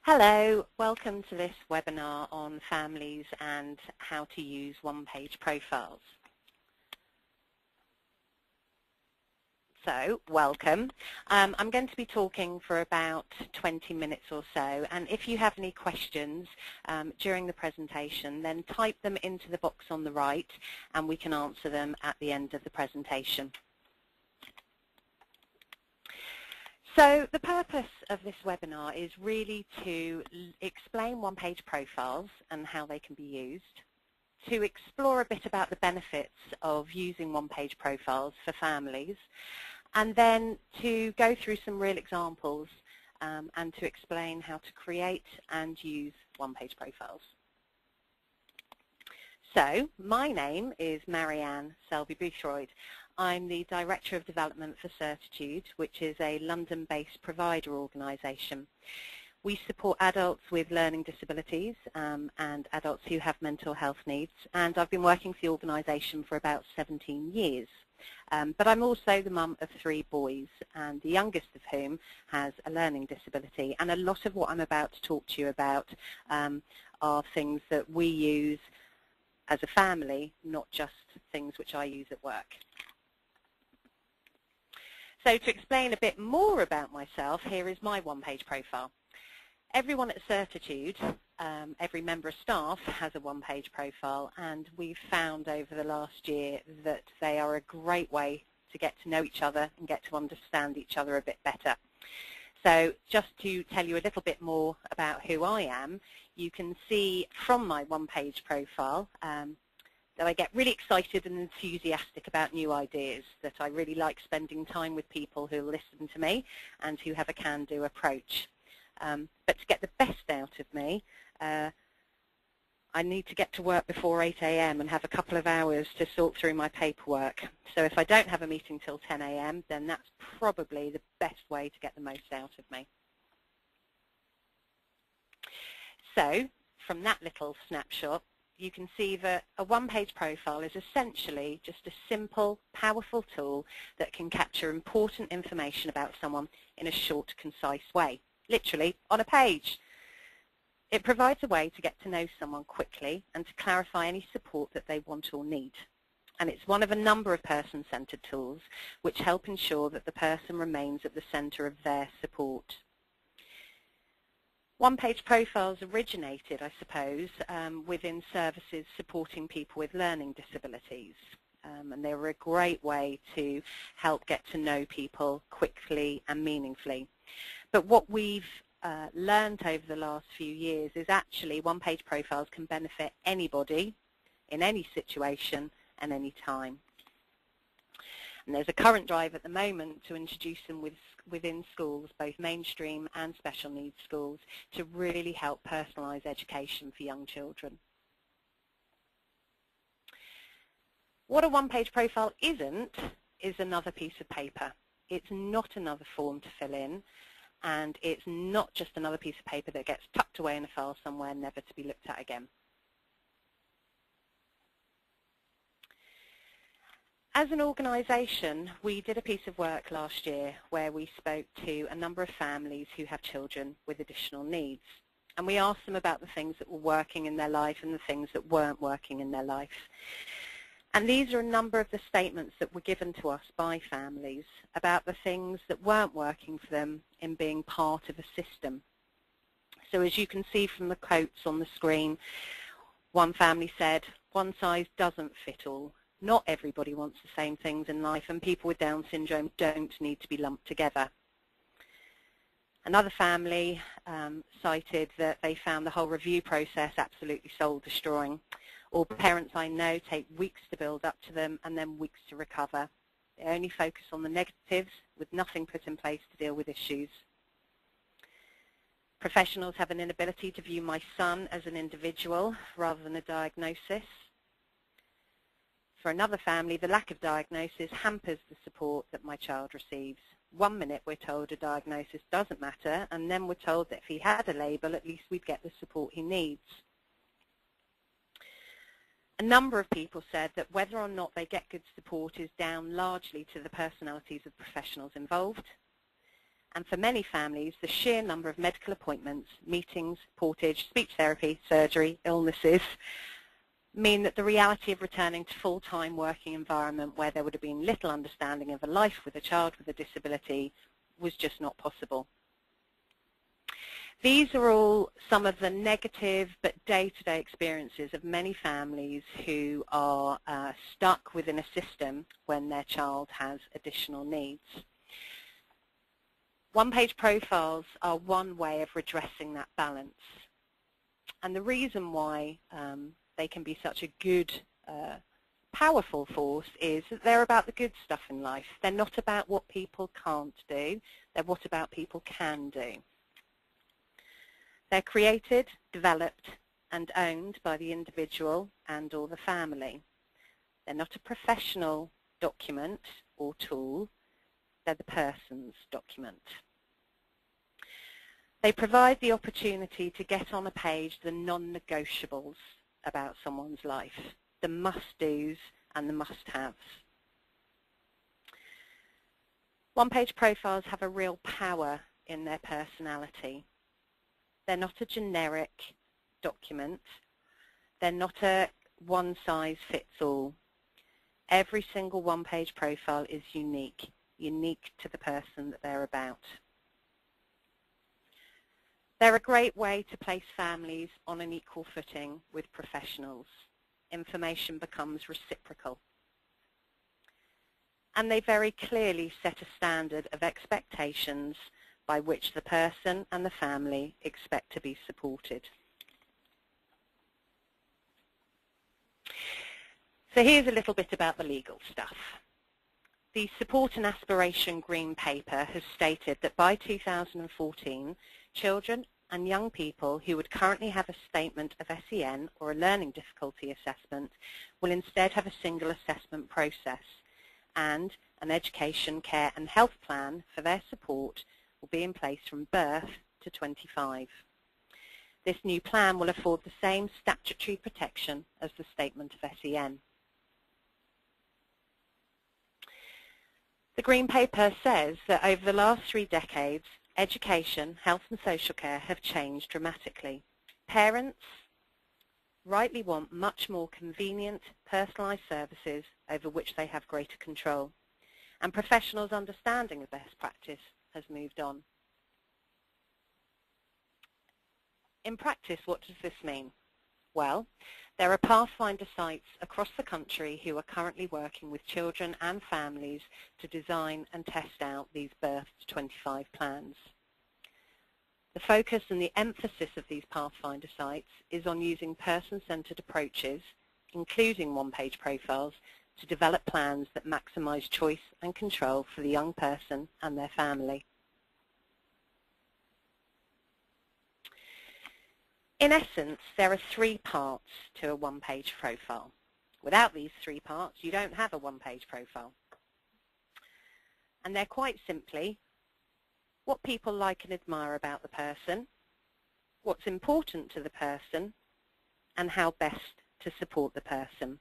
Hello, welcome to this webinar on families and how to use one-page profiles. So, welcome. I'm going to be talking for about 20 minutes or so, and if you have any questions during the presentation, then type them into the box on the right and we can answer them at the end of the presentation. So the purpose of this webinar is really to explain one-page profiles and how they can be used, to explore a bit about the benefits of using one-page profiles for families, and then to go through some real examples and to explain how to create and use one-page profiles. So my name is Marianne Selby-Boothroyd. I'm the Director of Development for Certitude, which is a London-based provider organisation. We support adults with learning disabilities and adults who have mental health needs, and I've been working for the organisation for about 17 years. But I'm also the mum of 3 boys, and the youngest of whom has a learning disability. And a lot of what I'm about to talk to you about are things that we use as a family, not just things which I use at work. So to explain a bit more about myself, here is my one-page profile. Everyone at Certitude, every member of staff has a one-page profile, and we've found over the last year that they are a great way to get to know each other and get to understand each other a bit better. So just to tell you a little bit more about who I am, you can see from my one-page profile that I get really excited and enthusiastic about new ideas, that I really like spending time with people who listen to me and who have a can-do approach. But to get the best out of me, I need to get to work before 8 a.m. and have a couple of hours to sort through my paperwork. So if I don't have a meeting till 10 a.m., then that's probably the best way to get the most out of me. So from that little snapshot, you can see that a one-page profile is essentially just a simple, powerful tool that can capture important information about someone in a short, concise way, literally on a page. It provides a way to get to know someone quickly and to clarify any support that they want or need. And it's one of a number of person-centered tools which help ensure that the person remains at the center of their support. One-page profiles originated, I suppose, within services supporting people with learning disabilities. And they were a great way to help get to know people quickly and meaningfully. But what we've learned over the last few years is actually one-page profiles can benefit anybody in any situation and any time. And there's a current drive at the moment to introduce them within schools, both mainstream and special needs schools, to really help personalise education for young children. What a one-page profile isn't is another piece of paper. It's not another form to fill in, and it's not just another piece of paper that gets tucked away in a file somewhere, never to be looked at again. As an organisation, we did a piece of work last year where we spoke to a number of families who have children with additional needs. And we asked them about the things that were working in their life and the things that weren't working in their life. And these are a number of the statements that were given to us by families about the things that weren't working for them in being part of a system. So as you can see from the quotes on the screen, one family said, "One size doesn't fit all. Not everybody wants the same things in life, and people with Down syndrome don't need to be lumped together." Another family cited that they found the whole review process absolutely soul-destroying. "All parents I know take weeks to build up to them and then weeks to recover. They only focus on the negatives with nothing put in place to deal with issues. Professionals have an inability to view my son as an individual rather than a diagnosis." For another family, "The lack of diagnosis hampers the support that my child receives. One minute we're told a diagnosis doesn't matter, and then we're told that if he had a label, at least we'd get the support he needs." A number of people said that whether or not they get good support is down largely to the personalities of professionals involved. And for many families, the sheer number of medical appointments, meetings, portage, speech therapy, surgery, illnesses, mean that the reality of returning to full-time working environment where there would have been little understanding of a life with a child with a disability was just not possible. These are all some of the negative but day-to-day experiences of many families who are stuck within a system when their child has additional needs. One-page profiles are one way of redressing that balance. And the reason why they can be such a good, powerful force is that they're about the good stuff in life. They're not about what people can't do. They're what about people can do. They're created, developed, and owned by the individual and or the family. They're not a professional document or tool. They're the person's document. They provide the opportunity to get on a page the non-negotiables about someone's life, the must-dos and the must-haves. One-page profiles have a real power in their personality. They're not a generic document. They're not a one-size-fits-all. Every single one-page profile is unique to the person that they're about. They're a great way to place families on an equal footing with professionals. Information becomes reciprocal. And they very clearly set a standard of expectations by which the person and the family expect to be supported. So here's a little bit about the legal stuff. The Support and Aspiration Green Paper has stated that by 2014, children and young people who would currently have a statement of SEN or a learning difficulty assessment will instead have a single assessment process, and an education, care and health plan for their support will be in place from birth to 25. This new plan will afford the same statutory protection as the statement of SEN. The Green Paper says that over the last 3 decades, education, health and social care have changed dramatically. Parents rightly want much more convenient, personalised services over which they have greater control, and professionals' understanding of best practice has moved on. In practice, what does this mean? Well, there are Pathfinder sites across the country who are currently working with children and families to design and test out these birth to 25 plans. The focus and the emphasis of these Pathfinder sites is on using person-centered approaches, including one-page profiles, to develop plans that maximise choice and control for the young person and their family. In essence, there are 3 parts to a one-page profile. Without these 3 parts, you don't have a one-page profile. And they're quite simply what people like and admire about the person, what's important to the person, and how best to support the person.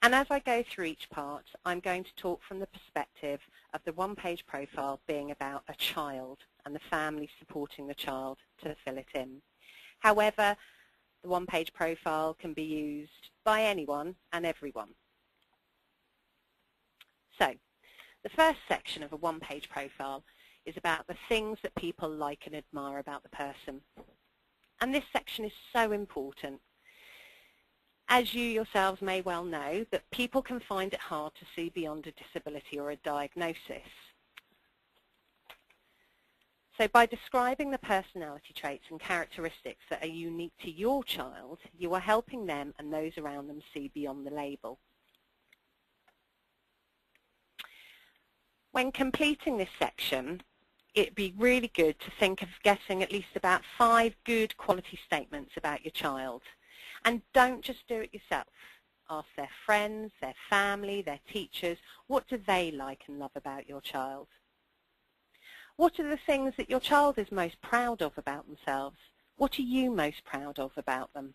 And as I go through each part, I'm going to talk from the perspective of the one-page profile being about a child and the family supporting the child to fill it in. However, the one-page profile can be used by anyone and everyone. So, the first section of a one-page profile is about the things that people like and admire about the person. And this section is so important. As you yourselves may well know, that people can find it hard to see beyond a disability or a diagnosis. So by describing the personality traits and characteristics that are unique to your child, you are helping them and those around them see beyond the label. When completing this section, it'd be really good to think of getting at least about 5 good quality statements about your child. And don't just do it yourself. Ask their friends, their family, their teachers, what do they like and love about your child? What are the things that your child is most proud of about themselves? What are you most proud of about them?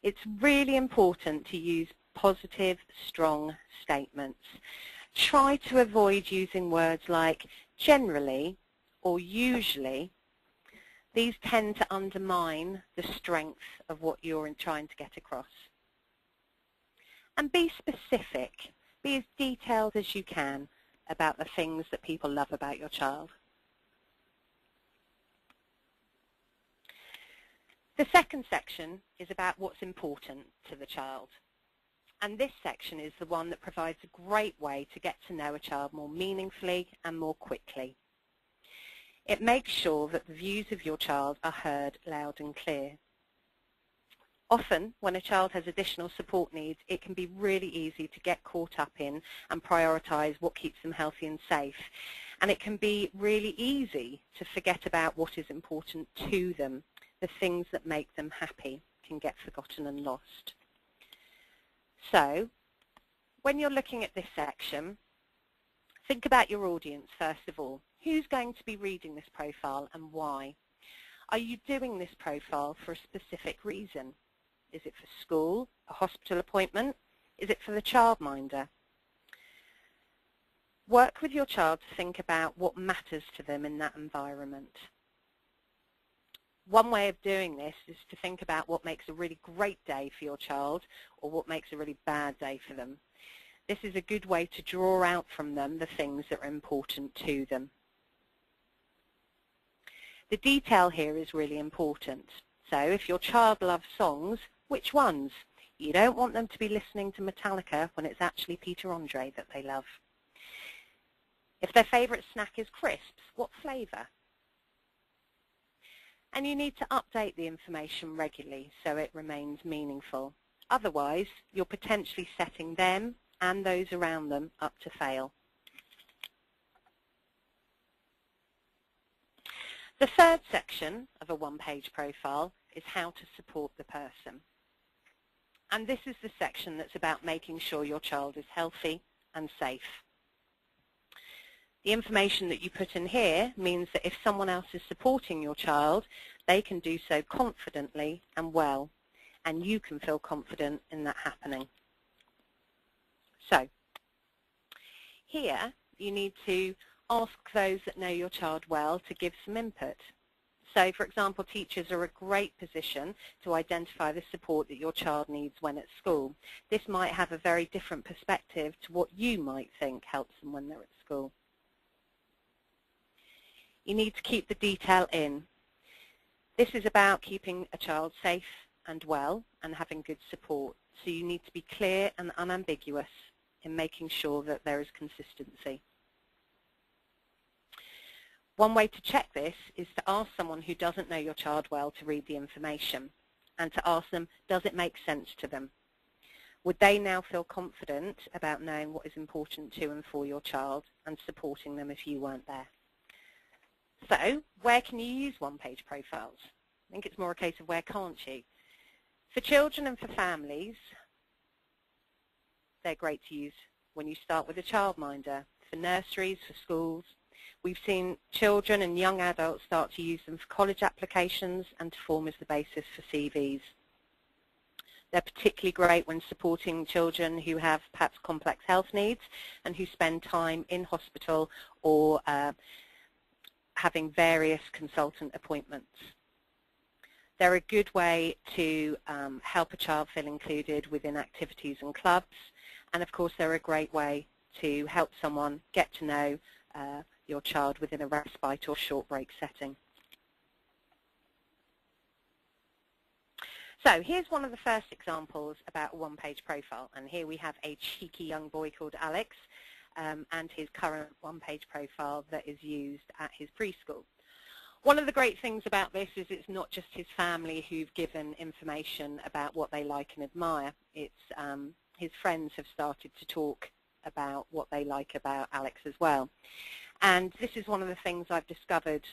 It's really important to use positive, strong statements. try to avoid using words like generally or usually. These tend to undermine the strength of what you're trying to get across. And be specific. Be as detailed as you can about the things that people love about your child. The second section is about what's important to the child. And this section is the one that provides a great way to get to know a child more meaningfully and more quickly. It makes sure that the views of your child are heard loud and clear. Often, when a child has additional support needs, it can be really easy to get caught up in and prioritise what keeps them healthy and safe. And it can be really easy to forget about what is important to them. The things that make them happy can get forgotten and lost. So, when you're looking at this section, think about your audience first of all. Who's going to be reading this profile and why? Are you doing this profile for a specific reason? Is it for school, a hospital appointment? Is it for the childminder? Work with your child to think about what matters to them in that environment. One way of doing this is to think about what makes a really great day for your child or what makes a really bad day for them. This is a good way to draw out from them the things that are important to them. The detail here is really important. So if your child loves songs, which ones? You don't want them to be listening to Metallica when it's actually Peter Andre that they love. If their favourite snack is crisps, what flavour? And you need to update the information regularly so it remains meaningful. Otherwise, you're potentially setting them and those around them up to fail. The third section of a one-page profile is how to support the person. And this is the section that's about making sure your child is healthy and safe. The information that you put in here means that if someone else is supporting your child, they can do so confidently and well, and you can feel confident in that happening. So, here you need to ask those that know your child well to give some input. So, for example, teachers are a great position to identify the support that your child needs when at school. This might have a very different perspective to what you might think helps them when they're at school. You need to keep the detail in. This is about keeping a child safe and well and having good support. So you need to be clear and unambiguous in making sure that there is consistency. One way to check this is to ask someone who doesn't know your child well to read the information and to ask them, does it make sense to them? Would they now feel confident about knowing what is important to and for your child and supporting them if you weren't there? So, where can you use one-page profiles? I think it's more a case of where can't you? For children and for families, they're great to use when you start with a childminder. For nurseries, for schools. We've seen children and young adults start to use them for college applications and to form as the basis for CVs. They're particularly great when supporting children who have perhaps complex health needs and who spend time in hospital or having various consultant appointments. They're a good way to help a child feel included within activities and clubs, and of course they're a great way to help someone get to know your child within a respite or short break setting. So here's one of the first examples about a one-page profile, and here we have a cheeky young boy called Alex and his current one-page profile that is used at his preschool. One of the great things about this is it's not just his family who've given information about what they like and admire. It's his friends have started to talk about what they like about Alex as well. And this is one of the things I've discovered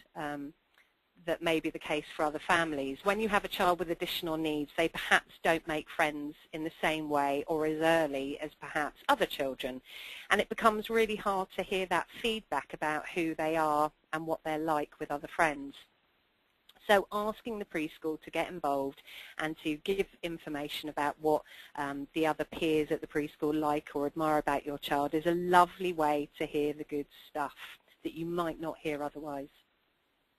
that may be the case for other families. When you have a child with additional needs, they perhaps don't make friends in the same way or as early as perhaps other children. And it becomes really hard to hear that feedback about who they are and what they're like with other friends. So asking the preschool to get involved and to give information about what the other peers at the preschool like or admire about your child is a lovely way to hear the good stuff that you might not hear otherwise.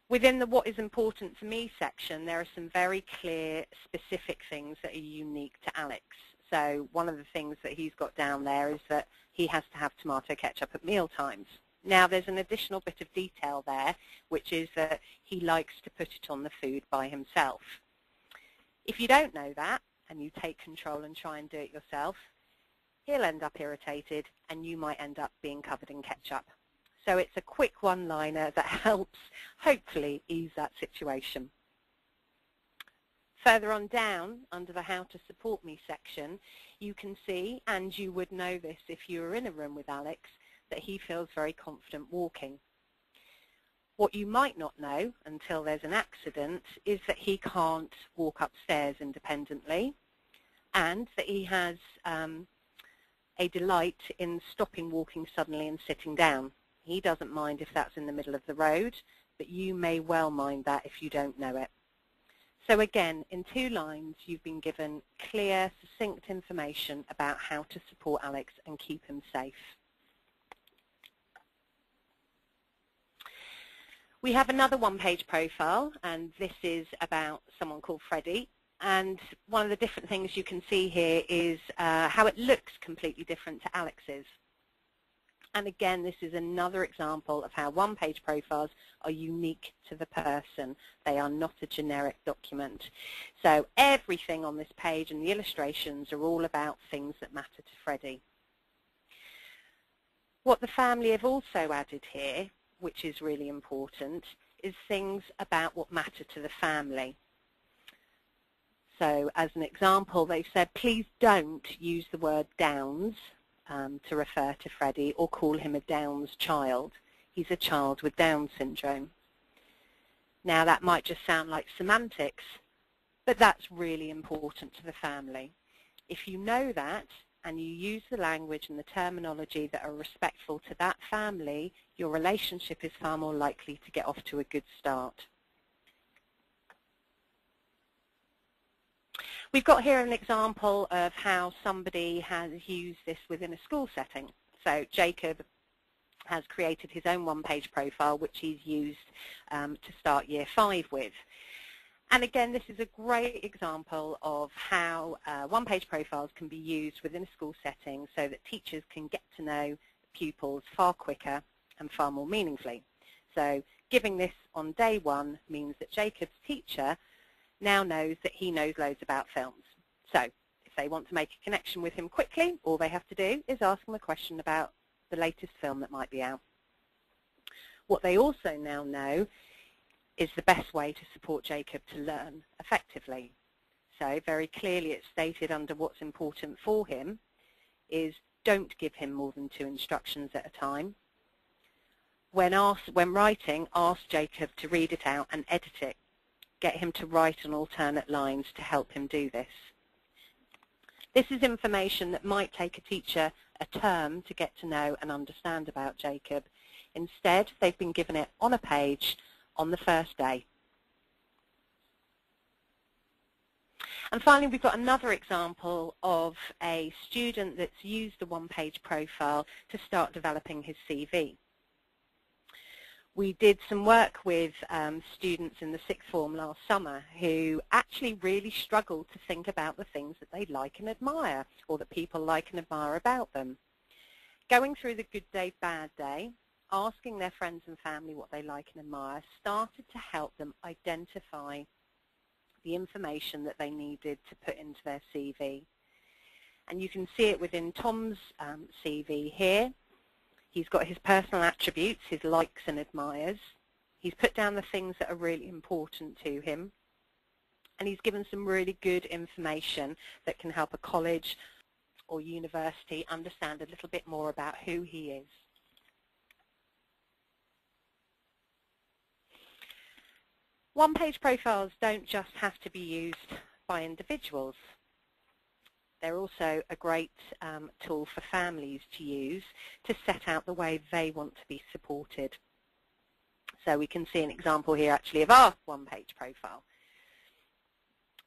Within the what is important to me section, there are some very clear, specific things that are unique to Alex. So one of the things that he's got down there is that he has to have tomato ketchup at meal times. Now, there's an additional bit of detail there, which is that he likes to put it on the food by himself. If you don't know that, and you take control and try and do it yourself, he'll end up irritated, and you might end up being covered in ketchup. So it's a quick one-liner that helps, hopefully, ease that situation. Further on down, under the How to Support Me section, you can see, and you would know this if you were in a room with Alex, that he feels very confident walking. What you might not know until there's an accident is that he can't walk upstairs independently, and that he has a delight in stopping walking suddenly and sitting down. He doesn't mind if that's in the middle of the road, but you may well mind that if you don't know it. So again, in 2 lines, you've been given clear, succinct information about how to support Alex and keep him safe. We have another one-page profile, and this is about someone called Freddie. And one of the different things you can see here is how it looks completely different to Alex's. And again, this is another example of how one-page profiles are unique to the person. They are not a generic document. So everything on this page and the illustrations are all about things that matter to Freddie. What the family have also added here, which is really important, is things about what matter to the family. So as an example, they've said, please don't use the word Downs to refer to Freddie or call him a Downs child. He's a child with Down syndrome. Now that might just sound like semantics, but that's really important to the family. If you know that and you use the language and the terminology that are respectful to that family, your relationship is far more likely to get off to a good start. We've got here an example of how somebody has used this within a school setting. So Jacob has created his own one-page profile, which he's used to start Year 5 with. And again, this is a great example of how one-page profiles can be used within a school setting so that teachers can get to know pupils far quicker and far more meaningfully. So giving this on day 1 means that Jacob's teacher now knows that he knows loads about films. So if they want to make a connection with him quickly, all they have to do is ask him a question about the latest film that might be out. What they also now know is the best way to support Jacob to learn effectively. So very clearly it's stated under what's important for him is don't give him more than 2 instructions at a time. When writing, ask Jacob to read it out and edit it. Get him to write on alternate lines to help him do this. This is information that might take a teacher a term to get to know and understand about Jacob. Instead, they've been given it on a page on the first day. And finally, we've got another example of a student that's used the one-page profile to start developing his CV. We did some work with students in the 6th form last summer who actually really struggled to think about the things that they like and admire, or that people like and admire about them. Going through the good day, bad day, asking their friends and family what they like and admire started to help them identify the information that they needed to put into their CV. And you can see it within Tom's CV here. He's got his personal attributes, his likes and admires. He's put down the things that are really important to him. And he's given some really good information that can help a college or university understand a little bit more about who he is. One-page profiles don't just have to be used by individuals. They're also a great tool for families to use to set out the way they want to be supported. So we can see an example here actually of our one-page profile.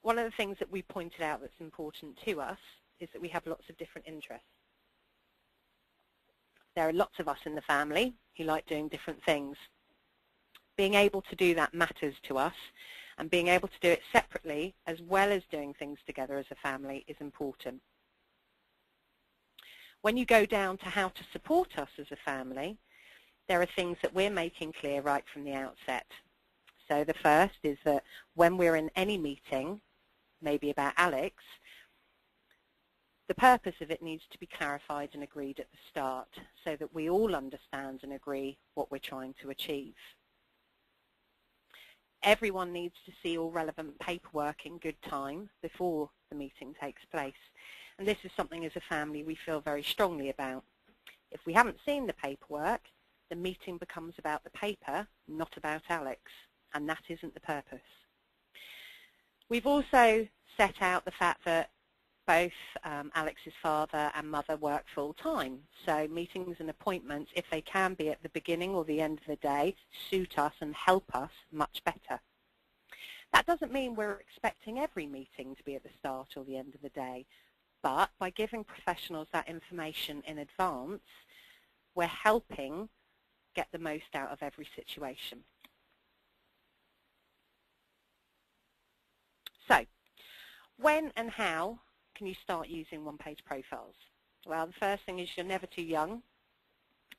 One of the things that we pointed out that's important to us is that we have lots of different interests. There are lots of us in the family who like doing different things. Being able to do that matters to us, and being able to do it separately as well as doing things together as a family is important. When you go down to how to support us as a family, there are things that we're making clear right from the outset. So the first is that when we're in any meeting, maybe about Alex, the purpose of it needs to be clarified and agreed at the start so that we all understand and agree what we're trying to achieve. Everyone needs to see all relevant paperwork in good time before the meeting takes place. And this is something as a family we feel very strongly about. If we haven't seen the paperwork, the meeting becomes about the paper, not about Alex, and that isn't the purpose. We've also set out the fact that both Alex's father and mother work full-time, so meetings and appointments, if they can be at the beginning or the end of the day, suit us and help us much better. That doesn't mean we're expecting every meeting to be at the start or the end of the day, but by giving professionals that information in advance, we're helping get the most out of every situation. So, when and how can you start using one-page profiles? Well, the first thing is you're never too young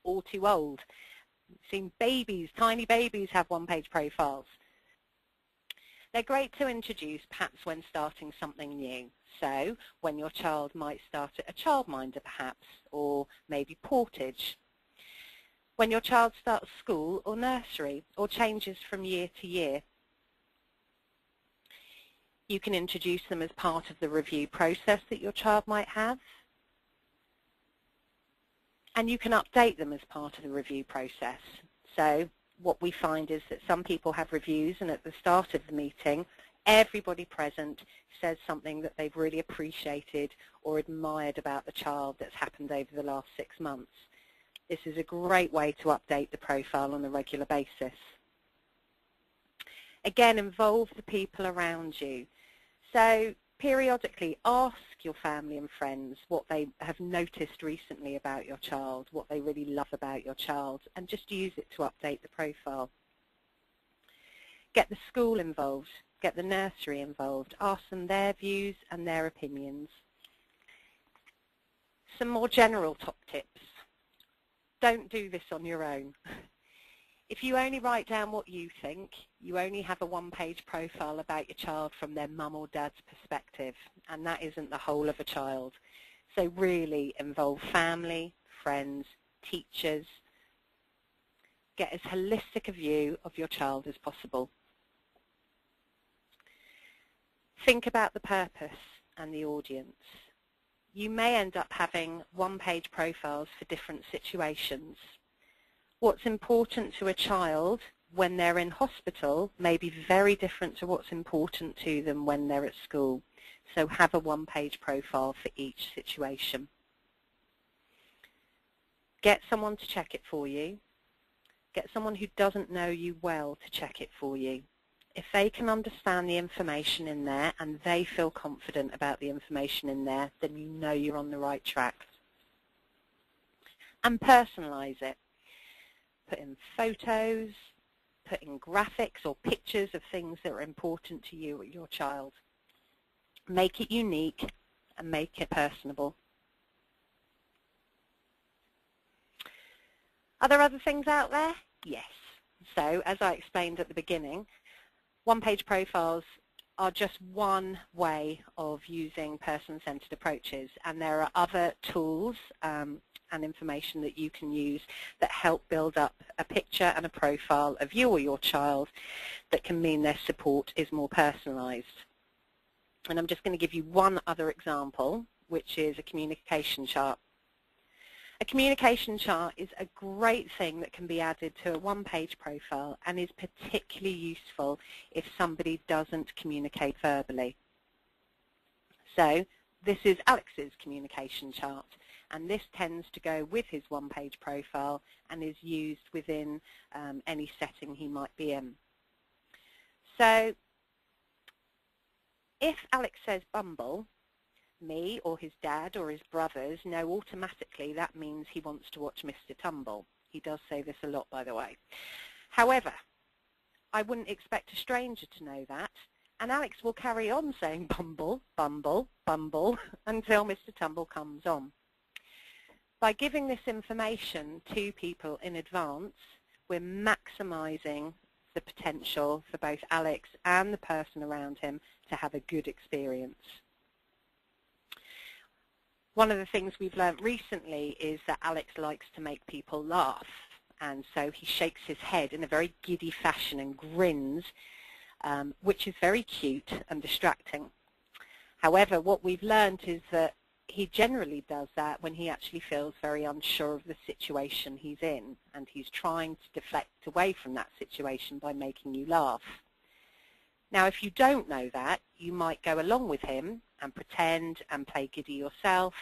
or too old. I've seen babies, tiny babies have one-page profiles. They're great to introduce perhaps when starting something new. So when your child might start at a childminder perhaps, or maybe Portage. When your child starts school or nursery, or changes from year to year. You can introduce them as part of the review process that your child might have. And you can update them as part of the review process. So what we find is that some people have reviews, and at the start of the meeting, everybody present says something that they've really appreciated or admired about the child that's happened over the last 6 months. This is a great way to update the profile on a regular basis. Again, involve the people around you. So periodically ask your family and friends what they have noticed recently about your child, what they really love about your child, and just use it to update the profile. Get the school involved, get the nursery involved, ask them their views and their opinions. Some more general top tips. Don't do this on your own. If you only write down what you think, you only have a one-page profile about your child from their mum or dad's perspective, and that isn't the whole of a child. So really involve family, friends, teachers. Get as holistic a view of your child as possible. Think about the purpose and the audience. You may end up having one-page profiles for different situations. What's important to a child when they're in hospital may be very different to what's important to them when they're at school. So have a one-page profile for each situation. Get someone to check it for you. Get someone who doesn't know you well to check it for you. If they can understand the information in there and they feel confident about the information in there, then you know you're on the right track. And personalize it. Put in photos, put in graphics or pictures of things that are important to you or your child. Make it unique and make it personable. Are there other things out there? Yes. So, as I explained at the beginning, one-page profiles are just one way of using person-centered approaches, and there are other tools and information that you can use that help build up a picture and a profile of you or your child that can mean their support is more personalized. And I'm just going to give you one other example, which is a communication chart. A communication chart is a great thing that can be added to a one-page profile and is particularly useful if somebody doesn't communicate verbally. So this is Alex's communication chart, and this tends to go with his one-page profile and is used within any setting he might be in. So if Alex says Bumble, me or his dad or his brothers know automatically that means he wants to watch Mr. Tumble. He does say this a lot, by the way. However, I wouldn't expect a stranger to know that, and Alex will carry on saying Bumble, Bumble, Bumble until Mr. Tumble comes on. By giving this information to people in advance, we're maximising the potential for both Alex and the person around him to have a good experience. One of the things we've learned recently is that Alex likes to make people laugh, and so he shakes his head in a very giddy fashion and grins, which is very cute and distracting. However, what we've learned is that he generally does that when he actually feels very unsure of the situation he's in, and he's trying to deflect away from that situation by making you laugh. Now, if you don't know that, you might go along with him and pretend and play giddy yourself,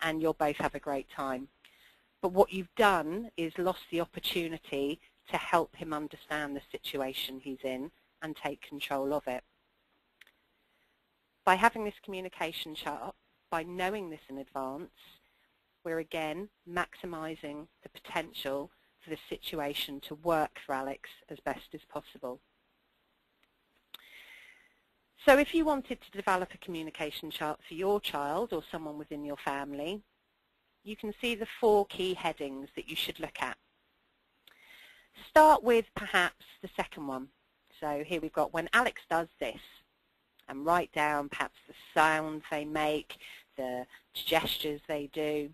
and you'll both have a great time. But what you've done is lost the opportunity to help him understand the situation he's in and take control of it. By having this communication chart, by knowing this in advance, we're again maximising the potential for the situation to work for Alex as best as possible. So if you wanted to develop a communication chart for your child or someone within your family, you can see the 4 key headings that you should look at. Start with perhaps the second one. So here we've got when Alex does this, and write down perhaps the sounds they make, the gestures they do.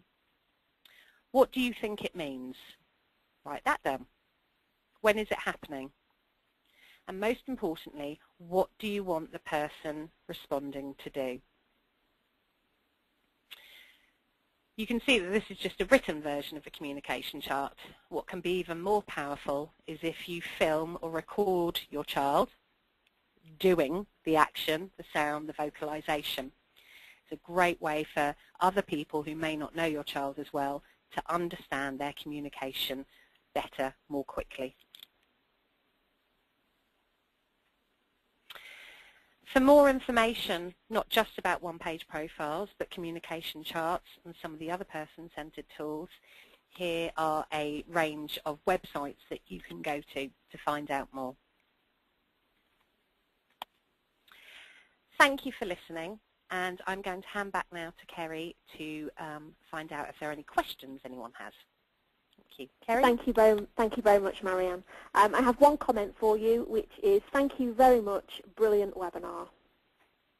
What do you think it means? Write that down. When is it happening? And most importantly, what do you want the person responding to do? You can see that this is just a written version of a communication chart. What can be even more powerful is if you film or record your child doing the action, the sound, the vocalization. It's a great way for other people who may not know your child as well to understand their communication better, more quickly. For more information, not just about one-page profiles, but communication charts and some of the other person-centered tools, here are a range of websites that you can go to find out more. Thank you for listening, and I'm going to hand back now to Kerry to find out if there are any questions anyone has. Thank you. Kerry? Thank you very much, Marianne. I have one comment for you, which is thank you very much, brilliant webinar.